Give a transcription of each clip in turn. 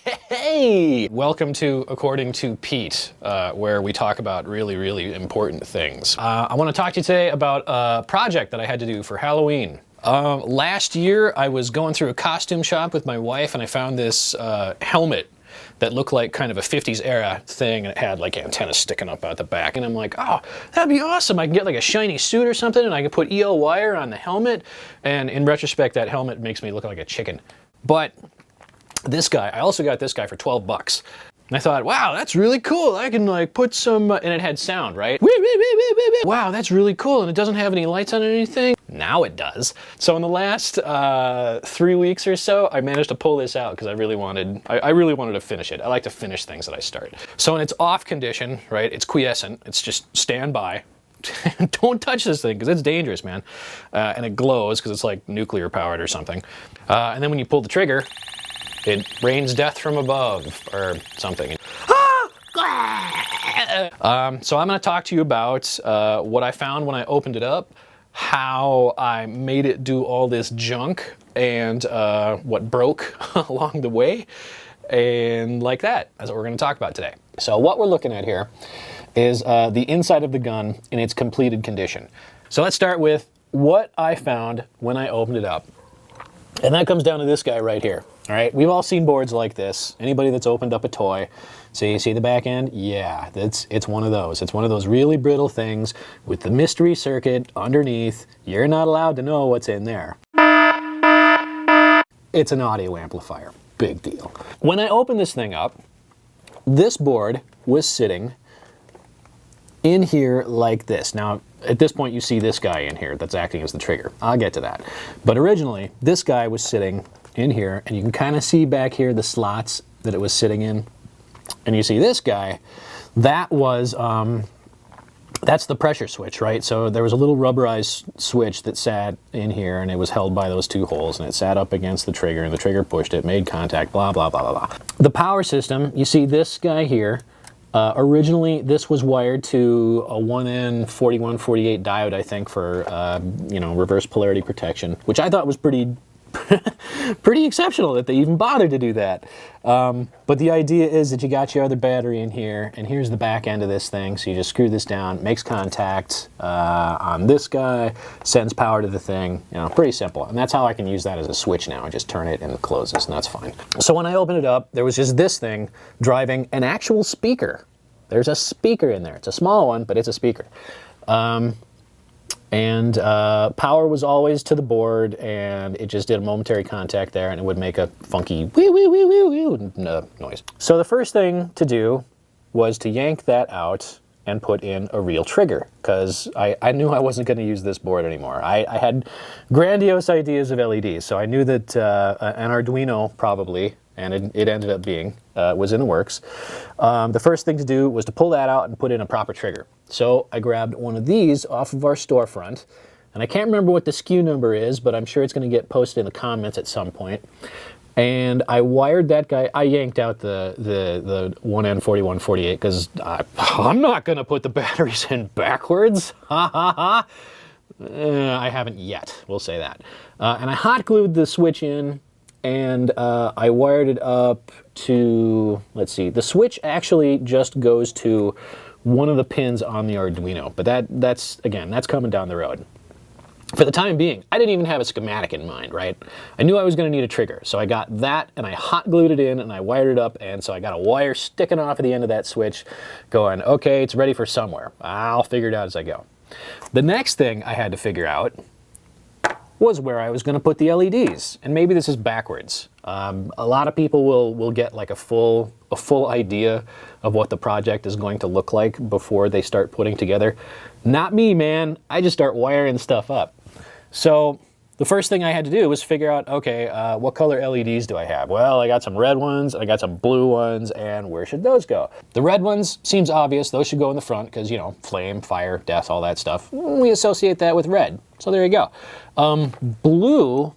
Hey! Welcome to According to Pete, where we talk about really, really important things. I want to talk to you today about a project that I had to do for Halloween. Last year, I was going through a costume shop with my wife, and I found this helmet that looked like kind of a 50s era thing, and it had like antennas sticking up out the back. And I'm like, oh, that'd be awesome. I can get like a shiny suit or something, and I could put EL wire on the helmet. And in retrospect, that helmet makes me look like a chicken. But this guy, I also got this guy for 12 bucks. And I thought, wow, that's really cool. I can like put some, and it had sound, right? Wow, that's really cool. And it doesn't have any lights on it or anything. Now it does. So in the last 3 weeks or so, I managed to pull this out because I really wanted to finish it. I like to finish things that I start. So in its off condition, right, it's quiescent. It's just stand by. Don't touch this thing because it's dangerous, man. And it glows because it's like nuclear powered or something. And then when you pull the trigger, it rains death from above, or something. So I'm going to talk to you about what I found when I opened it up, how I made it do all this junk, and what broke along the way, and like that. That's what we're going to talk about today. So what we're looking at here is the inside of the gun in its completed condition. So let's start with what I found when I opened it up. And that comes down to this guy right here. All right, we've all seen boards like this. Anybody that's opened up a toy, so you see the back end? Yeah, it's one of those. It's one of those really brittle things with the mystery circuit underneath. You're not allowed to know what's in there. It's an audio amplifier. Big deal. When I opened this thing up, this board was sitting in here like this. Now, at this point, you see this guy in here that's acting as the trigger. I'll get to that. But originally, this guy was sitting in here, and you can kind of see back here the slots that it was sitting in. And you see this guy, that was, that's the pressure switch, right? So there was a little rubberized switch that sat in here, and it was held by those two holes, and it sat up against the trigger, and the trigger pushed it, made contact, blah, blah, blah, blah, blah. The power system, you see this guy here. Originally, this was wired to a 1N4148 diode, I think, for, reverse polarity protection, which I thought was pretty exceptional that they even bothered to do that. But the idea is that you got your other battery in here, and here's the back end of this thing. So you just screw this down, makes contact on this guy, sends power to the thing. Pretty simple. And that's how I can use that as a switch now. I just turn it and it closes, and that's fine. So when I opened it up, there was just this thing driving an actual speaker. There's a speaker in there. It's a small one, but it's a speaker. And power was always to the board, and it just did a momentary contact there, and it would make a funky noise. So the first thing to do was to yank that out and put in a real trigger, because I knew I wasn't going to use this board anymore. I had grandiose ideas of LEDs, so I knew that an Arduino probably, and it ended up being, was in the works. The first thing to do was to pull that out and put in a proper trigger. So I grabbed one of these off of our storefront, and I can't remember what the SKU number is, but I'm sure it's going to get posted in the comments at some point. And I wired that guy. I yanked out the 1N4148 because I'm not going to put the batteries in backwards. Ha ha ha. I haven't yet. We'll say that. And I hot glued the switch in. And I wired it up to, let's see, the switch actually just goes to one of the pins on the Arduino, but that's coming down the road. For the time being, I didn't even have a schematic in mind, right? I knew I was going to need a trigger, so I got that, and I hot glued it in, and I wired it up, and so I got a wire sticking off at the end of that switch going, okay, it's ready for somewhere. I'll figure it out as I go. The next thing I had to figure out was where I was going to put the LEDs. And maybe this is backwards. A lot of people will get like a full idea of what the project is going to look like before they start putting together. Not me, man. I just start wiring stuff up. So the first thing I had to do was figure out, okay, what color LEDs do I have? Well, I got some red ones, I got some blue ones, and where should those go? The red ones seems obvious. Those should go in the front because, flame, fire, death, all that stuff. We associate that with red. So there you go. Blue,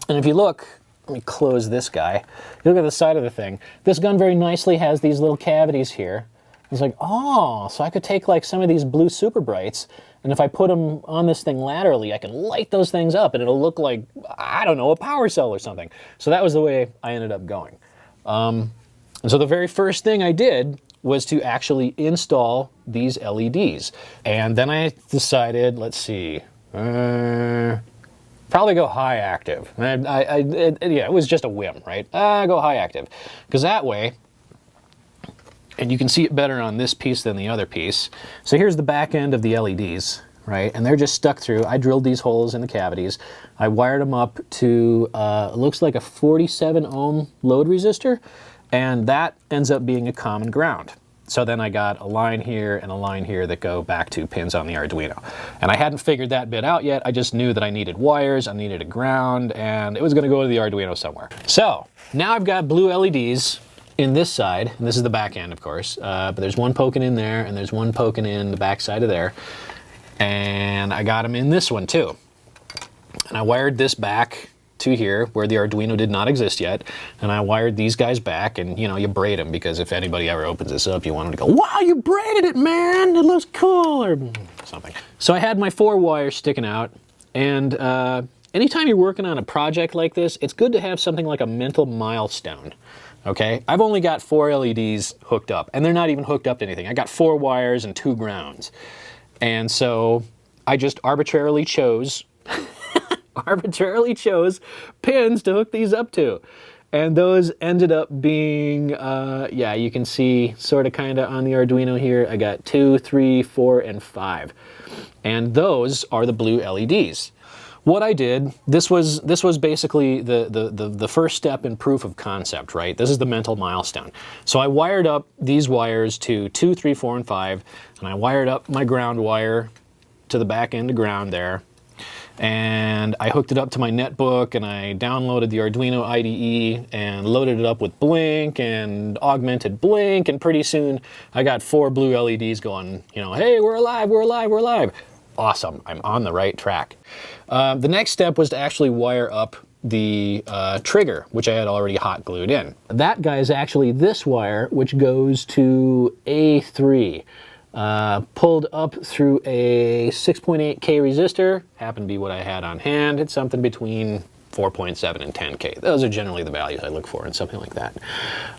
and if you look, let me close this guy. You look at the side of the thing. This gun very nicely has these little cavities here. It's like, oh, so I could take like some of these blue super brights, and if I put them on this thing laterally, I can light those things up, and it'll look like, I don't know, a power cell or something. So that was the way I ended up going. And so the very first thing I did was to actually install these LEDs. And then I decided, let's see, probably go high active. Yeah, it was just a whim, right? Go high active. Because that way, and you can see it better on this piece than the other piece. So here's the back end of the LEDs, right? And they're just stuck through. I drilled these holes in the cavities. I wired them up to, it looks like a 47 ohm load resistor, and that ends up being a common ground. So then I got a line here and a line here that go back to pins on the Arduino. And I hadn't figured that bit out yet. I just knew that I needed wires, I needed a ground, and it was gonna go to the Arduino somewhere. So now I've got blue LEDs in this side, and this is the back end, of course, but there's one poking in there, and there's one poking in the back side of there. And I got them in this one too. And I wired this back to here where the Arduino did not exist yet, and I wired these guys back, and you know, you braid them, because if anybody ever opens this up, you want them to go, wow, you braided it, man, it looks cool, or something. So I had my 4 wires sticking out, and anytime you're working on a project like this, it's good to have something like a mental milestone. Okay, I've only got 4 LEDs hooked up, and they're not even hooked up to anything. I got 4 wires and 2 grounds. And so I just arbitrarily chose pins to hook these up to. And those ended up being, yeah, you can see sort of kind of on the Arduino here, I got 2, 3, 4, and 5. And those are the blue LEDs. What I did, this was basically the first step in proof of concept, right? This is the mental milestone. So I wired up these wires to 2, 3, 4, and 5, and I wired up my ground wire to the back end of ground there. And I hooked it up to my netbook, and I downloaded the Arduino IDE and loaded it up with Blink and augmented Blink, and pretty soon I got 4 blue LEDs going, you know, hey, we're alive, we're alive, we're alive. Awesome, I'm on the right track. The next step was to actually wire up the trigger, which I had already hot glued in. That guy is actually this wire, which goes to A3. Pulled up through a 6.8K resistor, happened to be what I had on hand. It's something between 4.7 and 10K. Those are generally the values I look for in something like that.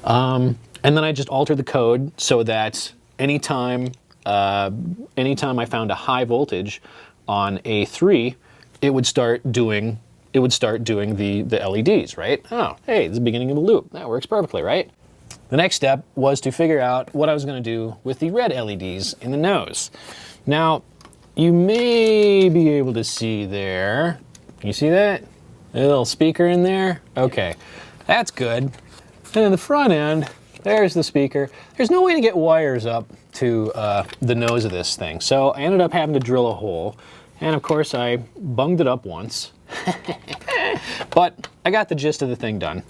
And then I just altered the code so that anytime I found a high voltage on A3, it would start doing the LEDs, right? Oh, hey, it's the beginning of the loop. That works perfectly, right? The next step was to figure out what I was going to do with the red LEDs in the nose. Now, you may be able to see there. Can you see that? A little speaker in there? Okay, that's good. And in the front end, there's the speaker. There's no way to get wires up to the nose of this thing. So I ended up having to drill a hole. And of course, I bunged it up once. But I got the gist of the thing done.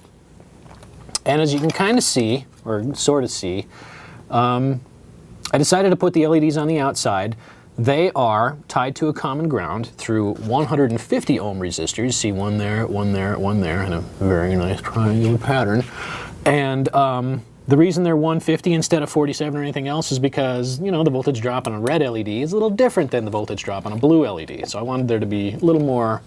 And as you can kind of see, or sort of see, I decided to put the LEDs on the outside. They are tied to a common ground through 150 ohm resistors. See one there, one there, one there, in a very nice triangular pattern. And the reason they're 150 instead of 47 or anything else is because, you know, the voltage drop on a red LED is a little different than the voltage drop on a blue LED. So I wanted there to be a little more,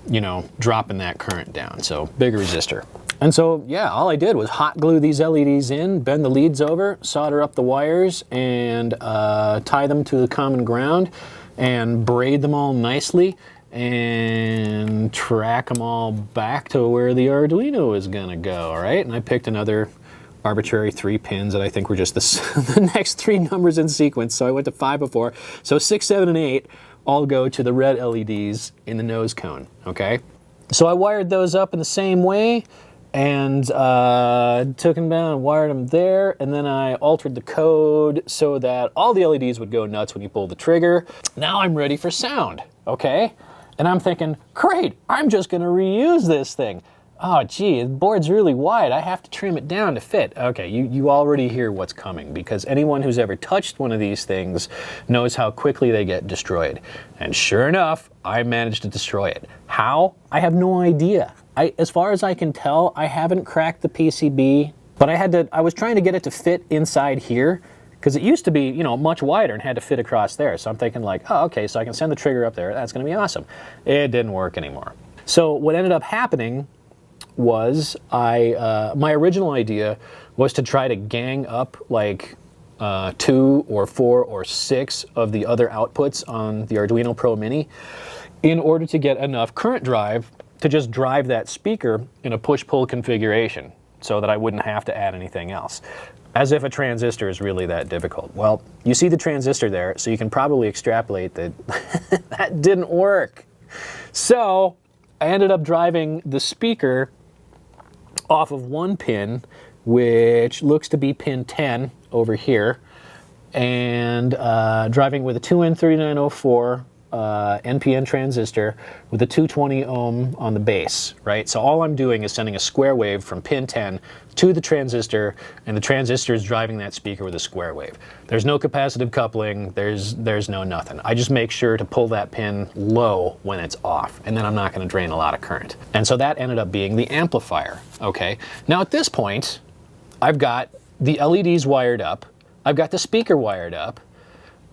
you know, dropping that current down, so bigger resistor. And so, yeah, all I did was hot glue these LEDs in, bend the leads over, solder up the wires, and tie them to the common ground, and braid them all nicely, and track them all back to where the Arduino is gonna go, all right? And I picked another arbitrary 3 pins that I think were just the next 3 numbers in sequence, so I went to 5 before. So 6, 7, and 8 all go to the red LEDs in the nose cone, okay? So I wired those up in the same way, and took them down and wired them there, and then I altered the code so that all the LEDs would go nuts when you pull the trigger. Now I'm ready for sound, okay? And I'm thinking, great, I'm just gonna reuse this thing. Oh gee, the board's really wide, I have to trim it down to fit. Okay, you already hear what's coming, because anyone who's ever touched one of these things knows how quickly they get destroyed. And sure enough, I managed to destroy it. How? I have no idea. As far as I can tell, I haven't cracked the PCB, but I was trying to get it to fit inside here, because it used to be, you know, much wider and had to fit across there. So I'm thinking like, oh, okay, so I can send the trigger up there, that's gonna be awesome. It didn't work anymore. So what ended up happening was my original idea was to try to gang up like 2 or 4 or 6 of the other outputs on the Arduino Pro Mini in order to get enough current drive to just drive that speaker in a push-pull configuration so that I wouldn't have to add anything else. As if a transistor is really that difficult. Well, you see the transistor there, so you can probably extrapolate that that didn't work. So I ended up driving the speaker off of one pin, which looks to be pin 10 over here, and driving with a 2N3904 NPN transistor with a 220 ohm on the base, right? So all I'm doing is sending a square wave from pin 10 to the transistor, and the transistor is driving that speaker with a square wave. There's no capacitive coupling, there's no nothing. I just make sure to pull that pin low when it's off, and then I'm not going to drain a lot of current. And so that ended up being the amplifier, okay? Now at this point, I've got the LEDs wired up, I've got the speaker wired up,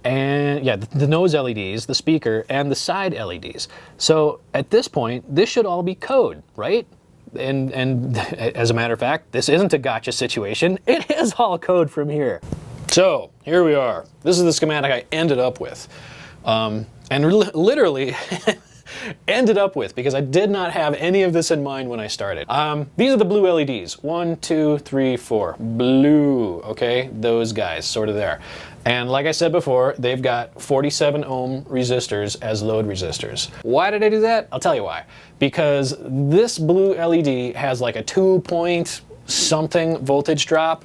and yeah, the nose LEDs, the speaker, and the side LEDs. So at this point, this should all be code, right? And as a matter of fact, this isn't a gotcha situation. It is all code from here. So here we are. This is the schematic I ended up with. And literally ended up with, because I did not have any of this in mind when I started. These are the blue LEDs. 1, 2, 3, 4. Blue, okay? Those guys, sort of there. And like I said before, they've got 47 ohm resistors as load resistors. Why did I do that? I'll tell you why. Because this blue LED has like a 2 point something voltage drop.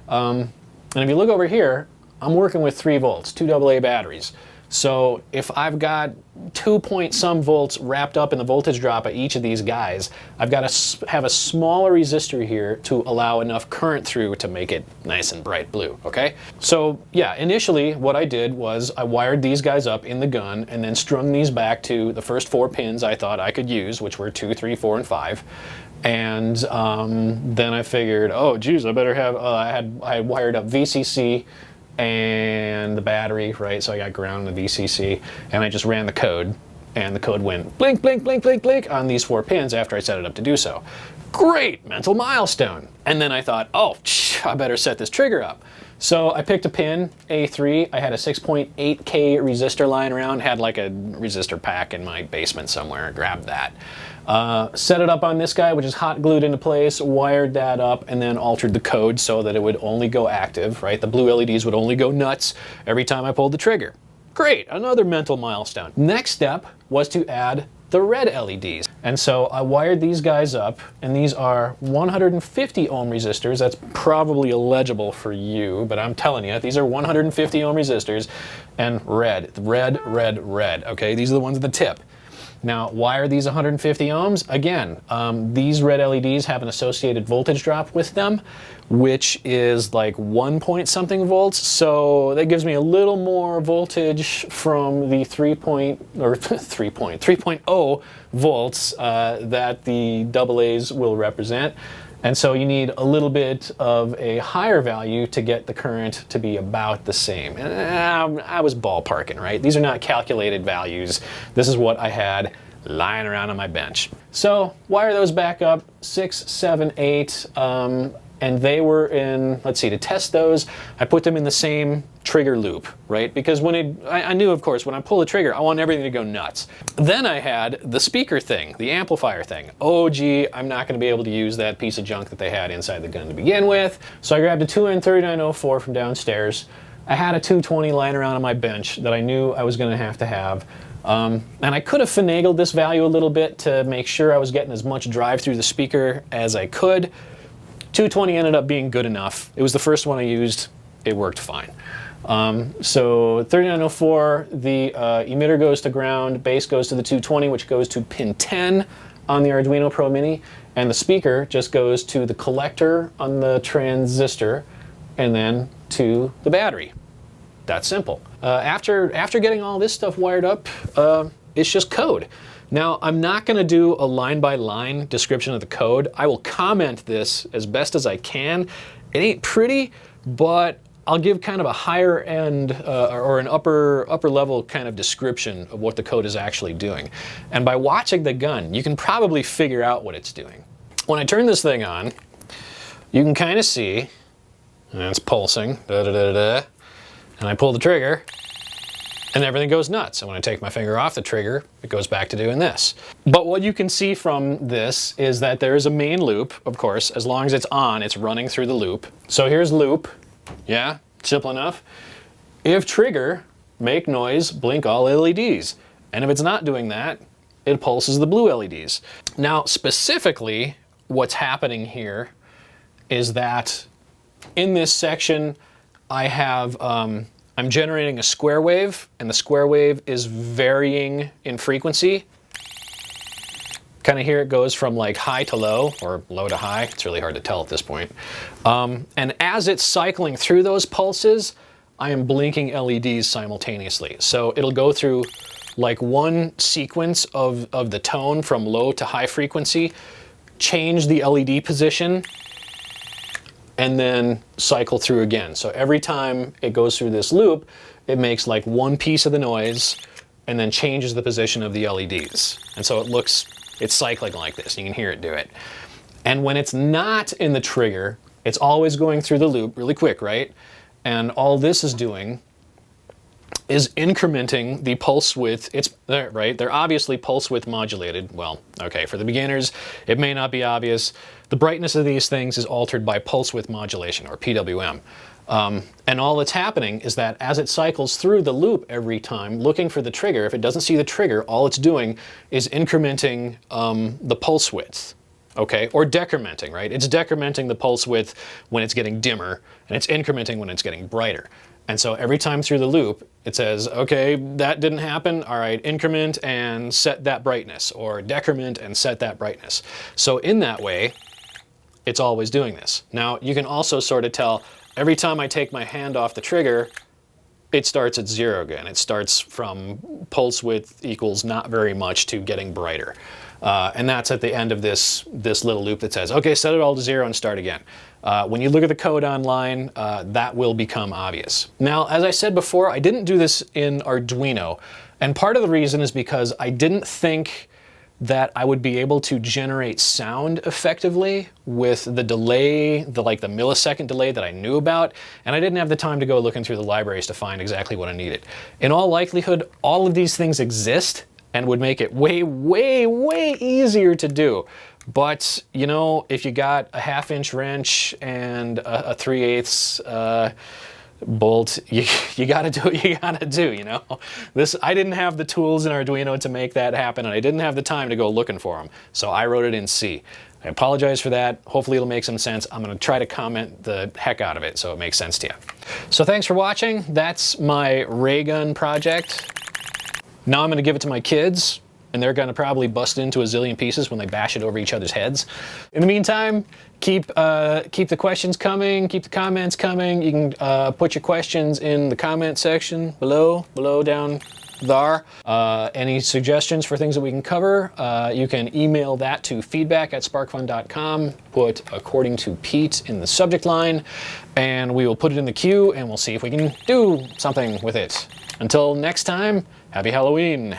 And if you look over here, I'm working with 3 volts, 2 AA batteries. So if I've got 2 point some volts wrapped up in the voltage drop of each of these guys, I've got to have a smaller resistor here to allow enough current through to make it nice and bright blue, okay? So yeah, initially what I did was I wired these guys up in the gun and then strung these back to the first 4 pins I thought I could use, which were 2, 3, 4, and 5. And then I figured, oh geez, I better have, I wired up VCC and the battery, right? So I got ground in the VCC, and I just ran the code, and the code went blink, blink, blink, blink, blink on these 4 pins after I set it up to do so. Great, mental milestone. And then I thought, oh, I better set this trigger up. So I picked a pin, A3. I had a 6.8K resistor lying around, had like a resistor pack in my basement somewhere, grabbed that. Set it up on this guy, which is hot glued into place, wired that up, and then altered the code so that it would only go active, right? The blue LEDs would only go nuts every time I pulled the trigger. Great, another mental milestone. Next step was to add the red LEDs. And so I wired these guys up, and these are 150 ohm resistors. That's probably illegible for you, but I'm telling you, these are 150 ohm resistors, and red, red, red, red, okay? These are the ones at the tip. Now, why are these 150 ohms? Again, these red LEDs have an associated voltage drop with them, which is like 1 point something volts. So that gives me a little more voltage from the 3.0 volts that the AA's will represent. And so you need a little bit of a higher value to get the current to be about the same. And I was ballparking, right? These are not calculated values. This is what I had lying around on my bench. So wire those back up, 6, 7, 8, and they were in, let's see, to test those, I put them in the same trigger loop, right? Because when I knew, of course, when I pull the trigger, I want everything to go nuts. Then I had the speaker thing, the amplifier thing. Oh gee, I'm not going to be able to use that piece of junk that they had inside the gun to begin with. So I grabbed a 2N3904 from downstairs. I had a 220 lying around on my bench that I knew I was going to have. And I could have finagled this value a little bit to make sure I was getting as much drive through the speaker as I could. 220 ended up being good enough. It was the first one I used. It worked fine. So 3904, the emitter goes to ground, base goes to the 220, which goes to pin 10 on the Arduino Pro Mini, and the speaker just goes to the collector on the transistor and then to the battery. That's simple. After getting all this stuff wired up, it's just code. Now, I'm not going to do a line-by-line description of the code. I will comment this as best as I can. It ain't pretty, but I'll give kind of a higher end or an upper level kind of description of what the code is actually doing. And by watching the gun, you can probably figure out what it's doing. when I turn this thing on, you can kind of see, and it's pulsing, and I pull the trigger, and everything goes nuts. And when I take my finger off the trigger, it goes back to doing this. But what you can see from this is that there is a main loop, of course. As long as it's on, it's running through the loop. So here's loop, yeah, simple enough. If trigger, make noise, blink all LEDs. And if it's not doing that, it pulses the blue LEDs. Now, specifically, what's happening here is that in this section, I have, I'm generating a square wave, and the square wave is varying in frequency. Kind of here it goes from like high to low, or low to high. It's really hard to tell at this point. And as it's cycling through those pulses, I am blinking LEDs simultaneously. So it'll go through like one sequence of the tone from low to high frequency, change the LED position, and then cycle through again. So every time it goes through this loop, it makes like one piece of the noise and then changes the position of the LEDs. And so it's cycling like this. You can hear it do it. And when it's not in the trigger, it's always going through the loop really quick, right? And all this is doing is incrementing the pulse width. It's there, right? They're obviously pulse width modulated. Well, okay, for the beginners, it may not be obvious. The brightness of these things is altered by pulse width modulation, or PWM. And all that's happening is that as it cycles through the loop every time, looking for the trigger, if it doesn't see the trigger, all it's doing is incrementing the pulse width. Okay, or decrementing, right? It's decrementing the pulse width when it's getting dimmer, and it's incrementing when it's getting brighter. And so every time through the loop, it says, okay, that didn't happen. All right, increment and set that brightness, or decrement and set that brightness. So in that way, it's always doing this. Now, you can also sort of tell every time I take my hand off the trigger, it starts at 0 again. It starts from pulse width equals not very much to getting brighter. And that's at the end of this little loop that says, okay, set it all to 0 and start again. When you look at the code online, that will become obvious. Now, as I said before, I didn't do this in Arduino. And part of the reason is because I didn't think that I would be able to generate sound effectively with the delay, the millisecond delay that I knew about, and I didn't have the time to go looking through the libraries to find exactly what I needed. In all likelihood, all of these things exist and would make it way, way, way easier to do. But, you know, if you got a 1/2-inch wrench and a 3/8 bolt, you gotta do what you gotta do, you know? I didn't have the tools in Arduino to make that happen, and I didn't have the time to go looking for them, so I wrote it in C. I apologize for that. Hopefully it'll make some sense. I'm gonna try to comment the heck out of it so it makes sense to you. So thanks for watching. That's my ray gun project. Now I'm gonna give it to my kids, and they're gonna probably bust into a zillion pieces when they bash it over each other's heads. In the meantime, keep the questions coming, keep the comments coming. You can put your questions in the comment section below down there. Any suggestions for things that we can cover, you can email that to feedback@sparkfun.com, put "according to Pete" in the subject line, and we will put it in the queue, and we'll see if we can do something with it. Until next time, happy Halloween.